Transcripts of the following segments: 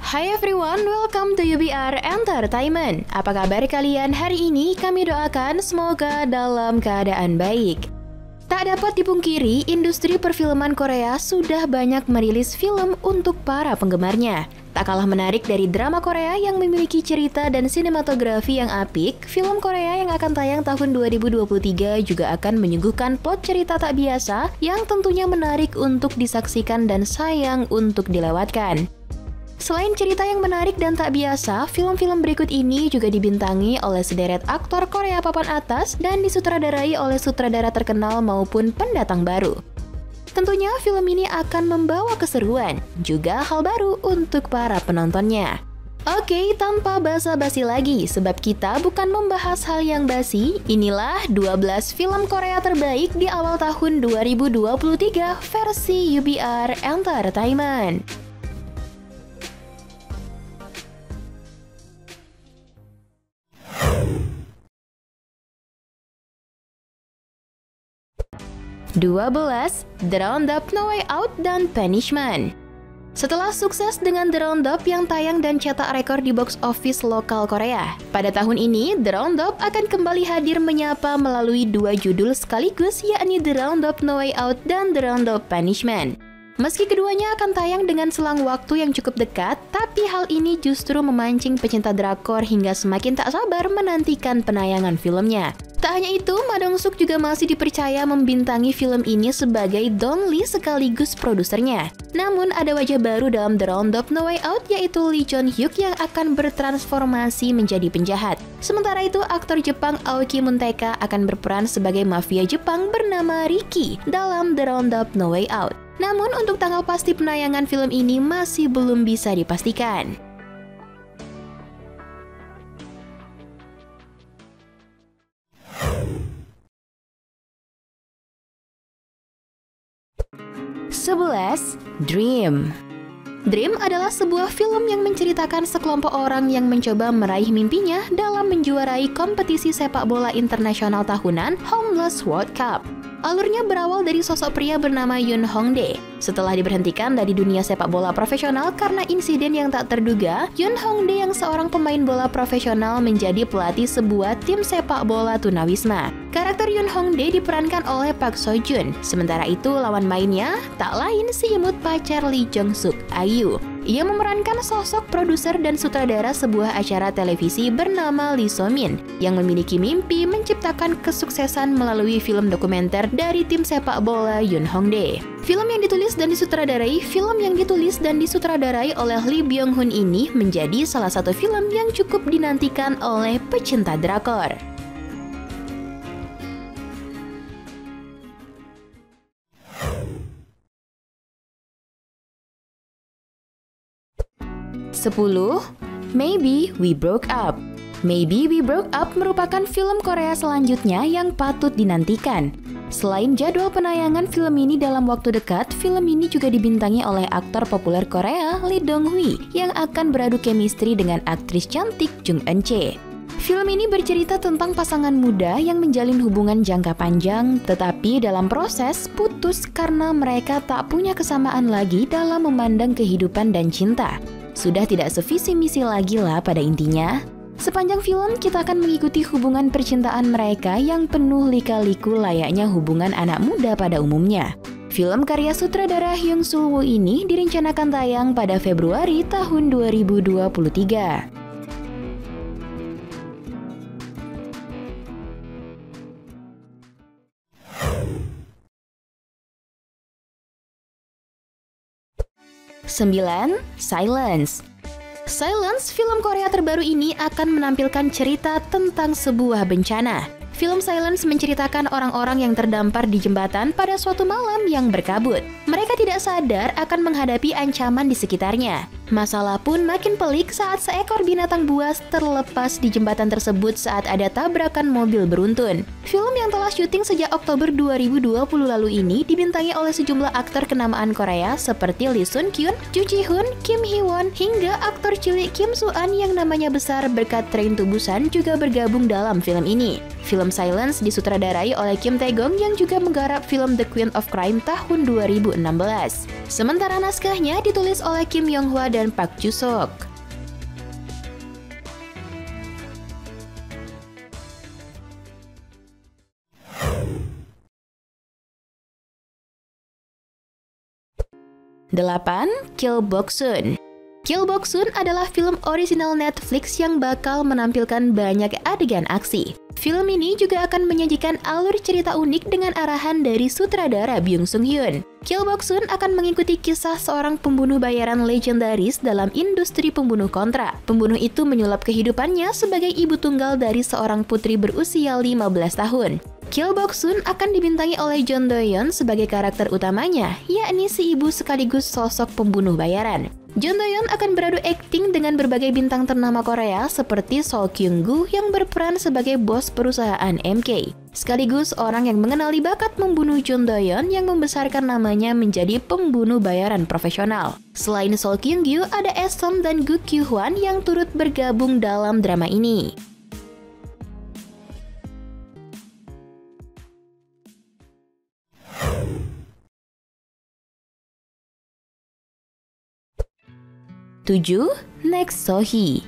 Hai everyone, welcome to UBR Entertainment. Apa kabar kalian hari ini? Kami doakan semoga dalam keadaan baik. Tak dapat dipungkiri, industri perfilman Korea sudah banyak merilis film untuk para penggemarnya. Tak kalah menarik dari drama Korea yang memiliki cerita dan sinematografi yang apik, film Korea yang akan tayang tahun 2023 juga akan menyuguhkan plot cerita tak biasa yang tentunya menarik untuk disaksikan dan sayang untuk dilewatkan. Selain cerita yang menarik dan tak biasa, film-film berikut ini juga dibintangi oleh sederet aktor Korea papan atas dan disutradarai oleh sutradara terkenal maupun pendatang baru. Tentunya film ini akan membawa keseruan, juga hal baru untuk para penontonnya. Oke, tanpa basa-basi lagi, sebab kita bukan membahas hal yang basi, inilah 12 film Korea terbaik di awal tahun 2023 versi UBR Entertainment. The Roundup, No Way Out, dan Punishment. Setelah sukses dengan The Roundup yang tayang dan cetak rekor di box office lokal Korea, pada tahun ini The Roundup akan kembali hadir menyapa melalui dua judul sekaligus, yakni The Roundup, No Way Out, dan The Roundup, Punishment. Meski keduanya akan tayang dengan selang waktu yang cukup dekat, tapi hal ini justru memancing pecinta drakor hingga semakin tak sabar menantikan penayangan filmnya. Tak hanya itu, Ma Dong-suk juga masih dipercaya membintangi film ini sebagai Don Lee sekaligus produsernya. Namun ada wajah baru dalam The Roundup, No Way Out, yaitu Lee Jun-hyuk yang akan bertransformasi menjadi penjahat. Sementara itu, aktor Jepang Aoki Munteka akan berperan sebagai mafia Jepang bernama Riki dalam The Roundup, No Way Out. Namun untuk tanggal pasti penayangan film ini masih belum bisa dipastikan. Dream. Dream adalah sebuah film yang menceritakan sekelompok orang yang mencoba meraih mimpinya dalam menjuarai kompetisi sepak bola internasional tahunan Homeless World Cup. Alurnya berawal dari sosok pria bernama Yoon Hong-dae. Setelah diberhentikan dari dunia sepak bola profesional karena insiden yang tak terduga, Yoon Hong-dae yang seorang pemain bola profesional menjadi pelatih sebuah tim sepak bola tunawisma. Karakter Yoon Hong-dae diperankan oleh Park Seo-joon. Sementara itu lawan mainnya tak lain si imut pacar Lee Jong-suk, Ayu. Ia memerankan sosok produser dan sutradara sebuah acara televisi bernama Lee So-min yang memiliki mimpi menciptakan kesuksesan melalui film dokumenter dari tim sepak bola Yoon Hong-dae. Film yang ditulis dan disutradarai oleh Lee Byung-hun ini menjadi salah satu film yang cukup dinantikan oleh pecinta drakor. Maybe We Broke Up. Maybe We Broke Up merupakan film Korea selanjutnya yang patut dinantikan. Selain jadwal penayangan film ini dalam waktu dekat, film ini juga dibintangi oleh aktor populer Korea Lee Dong-hui yang akan beradu chemistry dengan aktris cantik Jung Eun-chae. Film ini bercerita tentang pasangan muda yang menjalin hubungan jangka panjang, tetapi dalam proses putus karena mereka tak punya kesamaan lagi dalam memandang kehidupan dan cinta. Sudah tidak sevisi misi lagi lah pada intinya. Sepanjang film kita akan mengikuti hubungan percintaan mereka yang penuh lika-liku layaknya hubungan anak muda pada umumnya. Film karya sutradara Hyung Sul-woo ini direncanakan tayang pada Februari tahun 2023. Silence, film Korea terbaru ini akan menampilkan cerita tentang sebuah bencana. Film Silence menceritakan orang-orang yang terdampar di jembatan pada suatu malam yang berkabut. Mereka tidak sadar akan menghadapi ancaman di sekitarnya. Masalah pun makin pelik saat seekor binatang buas terlepas di jembatan tersebut saat ada tabrakan mobil beruntun. Film yang telah syuting sejak Oktober 2020 lalu ini dibintangi oleh sejumlah aktor kenamaan Korea seperti Lee Sun Kyun, Ju Ji Hoon, Kim Hee Won, hingga aktor cilik Kim Soo An yang namanya besar berkat Train to Busan juga bergabung dalam film ini. Film Silence disutradarai oleh Kim Tae-gong yang juga menggarap film The Queen of Crime tahun 2016. Sementara naskahnya ditulis oleh Kim Yong-hwa dan Park Ju Suk. Delapan, Kill Boksun. Kill Boksun adalah film orisinal Netflix yang bakal menampilkan banyak adegan aksi. Film ini juga akan menyajikan alur cerita unik dengan arahan dari sutradara Byung Sung Hyun. Kill Boksun akan mengikuti kisah seorang pembunuh bayaran legendaris dalam industri pembunuh kontrak. Pembunuh itu menyulap kehidupannya sebagai ibu tunggal dari seorang putri berusia 15 tahun. Kill Boksun akan dibintangi oleh John Do-yeon sebagai karakter utamanya, yakni si ibu sekaligus sosok pembunuh bayaran. John Do-yeon akan beradu akting dengan berbagai bintang ternama Korea seperti Seo Kyung-gu yang berperan sebagai bos perusahaan MK, sekaligus orang yang mengenali bakat membunuh John Do-yeon yang membesarkan namanya menjadi pembunuh bayaran profesional. Selain Seo Kyung-gu, ada Esom dan Gu Kyu-hwan yang turut bergabung dalam drama ini. Tujuh, Next Sohee.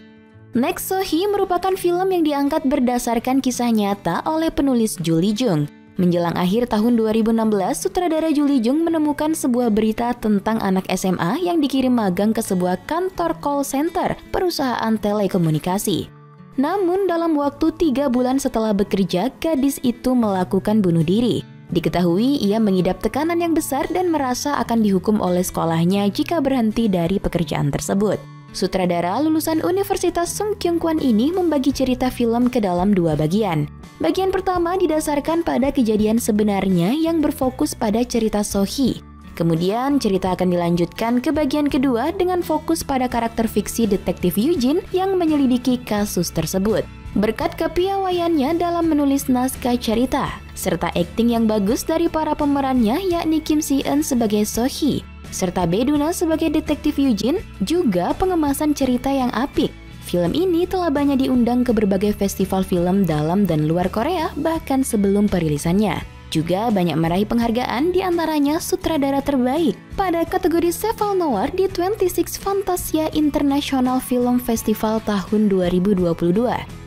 Next Sohee merupakan film yang diangkat berdasarkan kisah nyata oleh penulis Ju Lee Jung. Menjelang akhir tahun 2016, sutradara Ju Lee Jung menemukan sebuah berita tentang anak SMA yang dikirim magang ke sebuah kantor call center perusahaan telekomunikasi. Namun dalam waktu 3 bulan setelah bekerja, gadis itu melakukan bunuh diri. Diketahui ia mengidap tekanan yang besar dan merasa akan dihukum oleh sekolahnya jika berhenti dari pekerjaan tersebut. Sutradara lulusan Universitas Sung Kyung Kwan ini membagi cerita film ke dalam 2 bagian. Bagian pertama didasarkan pada kejadian sebenarnya yang berfokus pada cerita Sohee. Kemudian cerita akan dilanjutkan ke bagian kedua dengan fokus pada karakter fiksi detektif Eugene yang menyelidiki kasus tersebut. Berkat kepiawaiannya dalam menulis naskah cerita, serta akting yang bagus dari para pemerannya yakni Kim Si-eun sebagai Sohee, serta Bae Do-na sebagai detektif Eugene, juga pengemasan cerita yang apik. Film ini telah banyak diundang ke berbagai festival film dalam dan luar Korea bahkan sebelum perilisannya. Juga banyak meraih penghargaan diantaranya sutradara terbaik pada kategori Cheval Noir di 26 Fantasia International Film Festival tahun 2022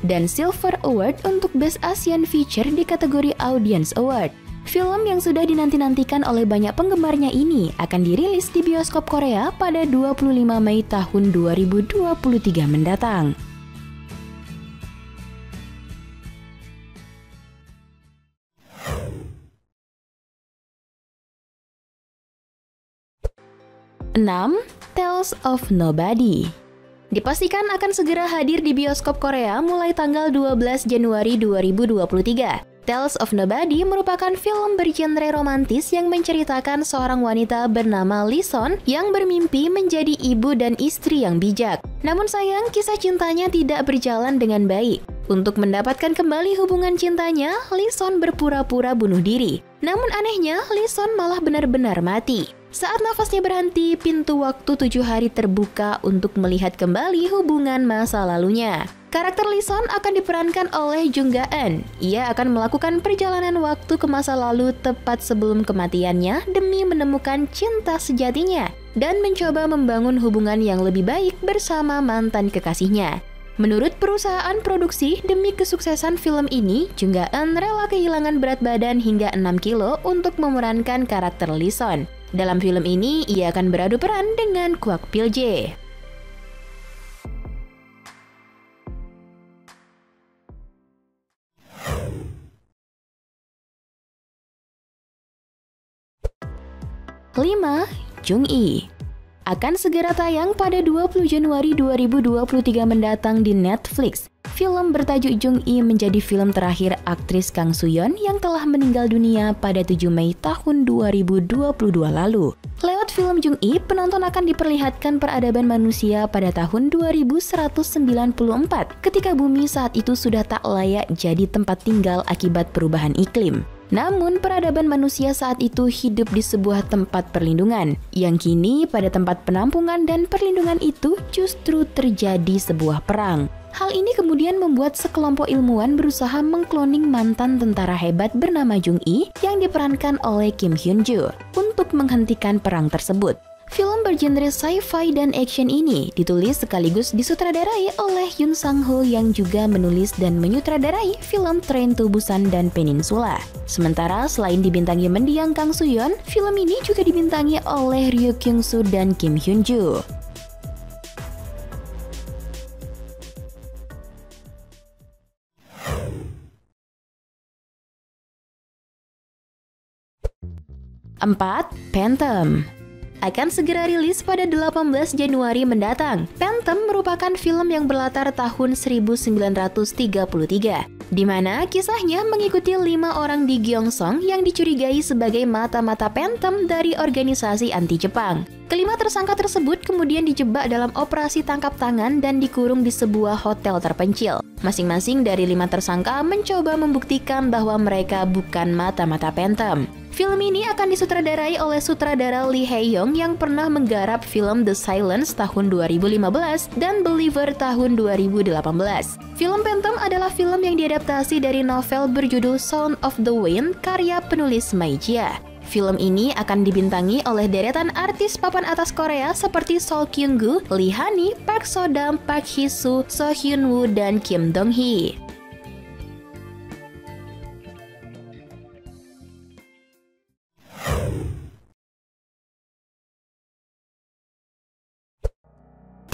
dan Silver Award untuk Best Asian Feature di kategori Audience Award. Film yang sudah dinanti-nantikan oleh banyak penggemarnya ini akan dirilis di bioskop Korea pada 25 Mei tahun 2023 mendatang. Enam, Tales of Nobody. Dipastikan akan segera hadir di bioskop Korea mulai tanggal 12 Januari 2023. Tales of Nobody merupakan film bergenre romantis yang menceritakan seorang wanita bernama Lee Son yang bermimpi menjadi ibu dan istri yang bijak. Namun sayang, kisah cintanya tidak berjalan dengan baik. Untuk mendapatkan kembali hubungan cintanya, Lee Son berpura-pura bunuh diri. Namun anehnya, Lee Son malah benar-benar mati. Saat nafasnya berhenti, pintu waktu 7 hari terbuka untuk melihat kembali hubungan masa lalunya. Karakter Lee Son akan diperankan oleh Jung Ga-eun. Ia akan melakukan perjalanan waktu ke masa lalu tepat sebelum kematiannya demi menemukan cinta sejatinya dan mencoba membangun hubungan yang lebih baik bersama mantan kekasihnya. Menurut perusahaan produksi, demi kesuksesan film ini, Jung Ga-eun rela kehilangan berat badan hingga 6 kilo untuk memerankan karakter Lee Son. Dalam film ini, ia akan beradu peran dengan Kwak Pil-jae. Lima, Jung-i. Akan segera tayang pada 20 Januari 2023 mendatang di Netflix. Film bertajuk Jung-i menjadi film terakhir aktris Kang Soo-yeon yang telah meninggal dunia pada 7 Mei tahun 2022 lalu. Lewat film Jung-i, penonton akan diperlihatkan peradaban manusia pada tahun 2194 ketika bumi saat itu sudah tak layak jadi tempat tinggal akibat perubahan iklim. Namun, peradaban manusia saat itu hidup di sebuah tempat perlindungan, yang kini pada tempat penampungan dan perlindungan itu justru terjadi sebuah perang. Hal ini kemudian membuat sekelompok ilmuwan berusaha mengkloning mantan tentara hebat bernama Jung-i yang diperankan oleh Kim Hyun-joo untuk menghentikan perang tersebut. Film Film bergenre sci-fi dan action ini ditulis sekaligus disutradarai oleh Yoon Sang-ho yang juga menulis dan menyutradarai film Train to Busan dan Peninsula. Sementara selain dibintangi mendiang Kang Soo-yeon, film ini juga dibintangi oleh Ryo Kyung-soo dan Kim Hyun-joo. Empat, Phantom akan segera rilis pada 18 Januari mendatang. Phantom merupakan film yang berlatar tahun 1933, di mana kisahnya mengikuti 5 orang di Gyeongsong yang dicurigai sebagai mata-mata Phantom dari organisasi anti Jepang. Kelima tersangka tersebut kemudian dijebak dalam operasi tangkap tangan dan dikurung di sebuah hotel terpencil. Masing-masing dari 5 tersangka mencoba membuktikan bahwa mereka bukan mata-mata Phantom. Film ini akan disutradarai oleh sutradara Lee Hae-yong yang pernah menggarap film The Silence tahun 2015 dan Believer tahun 2018. Film Phantom adalah film yang diadaptasi dari novel berjudul Sound of the Wind karya penulis Mai Jia. Film ini akan dibintangi oleh deretan artis papan atas Korea seperti Seo Kyung-gu, Lee Han-hee, Park So-dam, Park Hee-soo, So Hyun-woo, dan Kim Dong-hee.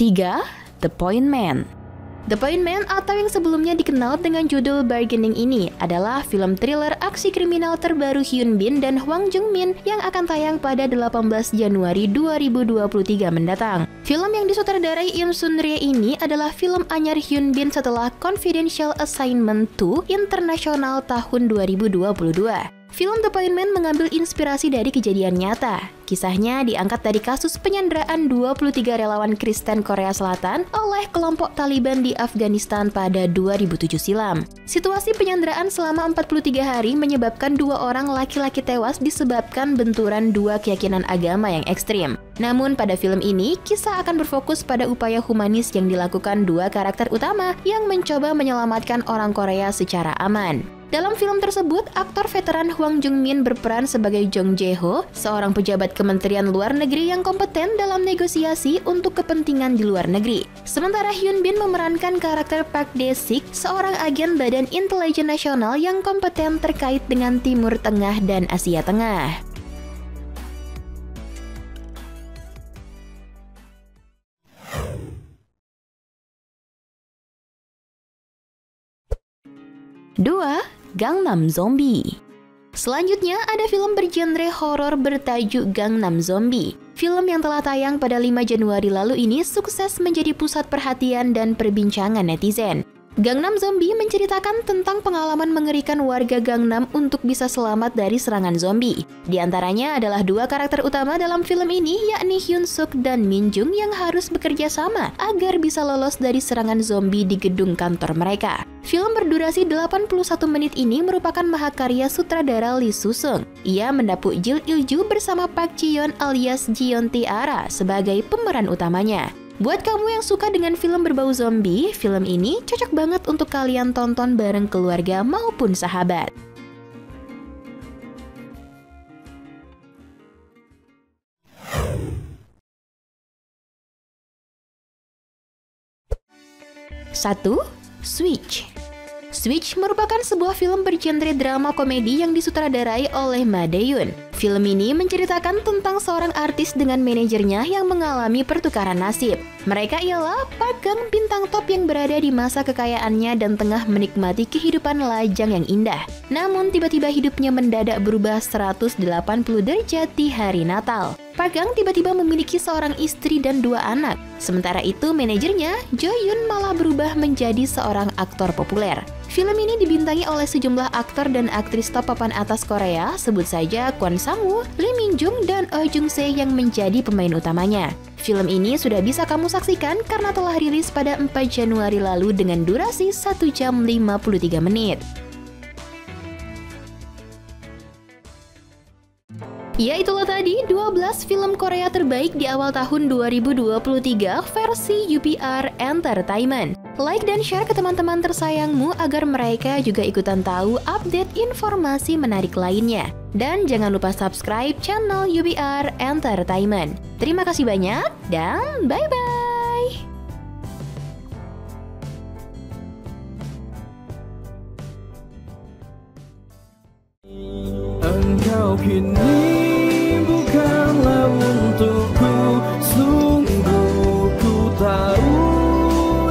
Tiga, The Point Man. The Point Man atau yang sebelumnya dikenal dengan judul Bargaining ini adalah film thriller aksi kriminal terbaru Hyun Bin dan Hwang Jung Min yang akan tayang pada 18 Januari 2023 mendatang. Film yang disutradarai Im Sun Rie ini adalah film anyar Hyun Bin setelah Confidential Assignment 2 Internasional tahun 2022. Film The Point Man mengambil inspirasi dari kejadian nyata. Kisahnya diangkat dari kasus penyanderaan 23 relawan Kristen Korea Selatan oleh kelompok Taliban di Afghanistan pada 2007 silam. Situasi penyanderaan selama 43 hari menyebabkan 2 orang laki-laki tewas disebabkan benturan 2 keyakinan agama yang ekstrim. Namun pada film ini, kisah akan berfokus pada upaya humanis yang dilakukan 2 karakter utama yang mencoba menyelamatkan orang Korea secara aman. Dalam film tersebut, aktor veteran Hwang Jung Min berperan sebagai Jong Jae-ho, seorang pejabat Kementerian Luar Negeri yang kompeten dalam negosiasi untuk kepentingan di luar negeri. Sementara Hyun Bin memerankan karakter Park Dae-sik, seorang agen Badan Intelijen Nasional yang kompeten terkait dengan Timur Tengah dan Asia Tengah. Dua, Gangnam Zombie. Selanjutnya ada film bergenre horor bertajuk Gangnam Zombie. Film yang telah tayang pada 5 Januari lalu ini sukses menjadi pusat perhatian dan perbincangan netizen. Gangnam Zombie menceritakan tentang pengalaman mengerikan warga Gangnam untuk bisa selamat dari serangan zombie. Di antaranya adalah 2 karakter utama dalam film ini, yakni Hyun Suk dan Min Jung yang harus bekerja sama agar bisa lolos dari serangan zombie di gedung kantor mereka. Film berdurasi 81 menit ini merupakan mahakarya sutradara Lee Soo-seung. Ia mendapuk Jil Il-ju bersama Park Ji-yeon alias Ji-yeon Tae-ara sebagai pemeran utamanya. Buat kamu yang suka dengan film berbau zombie, film ini cocok banget untuk kalian tonton bareng keluarga maupun sahabat. Satu, Switch. Switch merupakan sebuah film bergenre drama komedi yang disutradarai oleh Ma Dae-yoon. Film ini menceritakan tentang seorang artis dengan manajernya yang mengalami pertukaran nasib. Mereka ialah Park Gang, bintang top yang berada di masa kekayaannya dan tengah menikmati kehidupan lajang yang indah. Namun tiba-tiba hidupnya mendadak berubah 180 derajat di hari Natal. Park Gang tiba-tiba memiliki seorang istri dan 2 anak. Sementara itu manajernya, Jo Yoon, malah berubah menjadi seorang aktor populer. Film ini dibintangi oleh sejumlah aktor dan aktris top papan atas Korea, sebut saja Kwon Sang-woo, Lee Min Jung, dan Oh Jung Se yang menjadi pemain utamanya. Film ini sudah bisa kamu saksikan karena telah rilis pada 4 Januari lalu dengan durasi 1 jam 53 menit. Ya itulah tadi 12 film Korea terbaik di awal tahun 2023 versi UPR Entertainment. Like dan share ke teman-teman tersayangmu agar mereka juga ikutan tahu update informasi menarik lainnya. Dan jangan lupa subscribe channel UPR Entertainment. Terima kasih banyak dan bye-bye! Engkau kini bukanlah untukku, sungguh ku tahu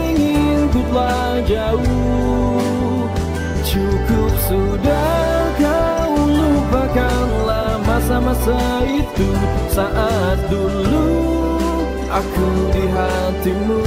ingin ku telah jauh. Cukup sudah kau lupakanlah masa-masa itu, saat dulu aku di hatimu.